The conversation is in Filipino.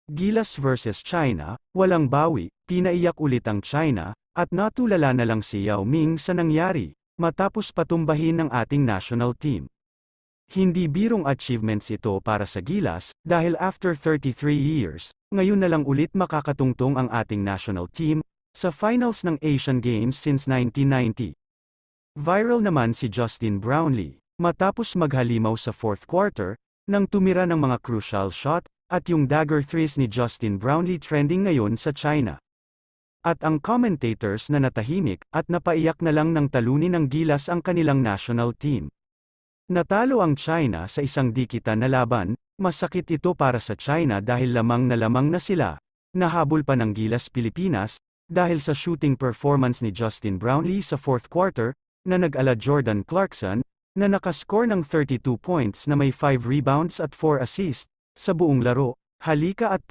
Gilas versus China, walang bawi, pinaiyak ulit ang China, at natulala na lang si Yao Ming sa nangyari, matapos patumbahin ng ating national team. Hindi birong achievements ito para sa Gilas, dahil after 33 years, ngayon na lang ulit makakatungtong ang ating national team, sa finals ng Asian Games since 1990. Viral naman si Justin Brownlee, matapos maghalimaw sa fourth quarter, nang tumira ng mga crucial shot, at yung dagger threes ni Justin Brownlee trending ngayon sa China. At ang commentators na natahimik, at napaiyak na lang ng talunin ng Gilas ang kanilang national team. Natalo ang China sa isang dikitan na laban, masakit ito para sa China dahil lamang na sila, nahabol pa ng Gilas Pilipinas, dahil sa shooting performance ni Justin Brownlee sa fourth quarter, na nag-ala Jordan Clarkson, na nakascore ng 32 points na may 5 rebounds at 4 assists, sa buong laro. Halika at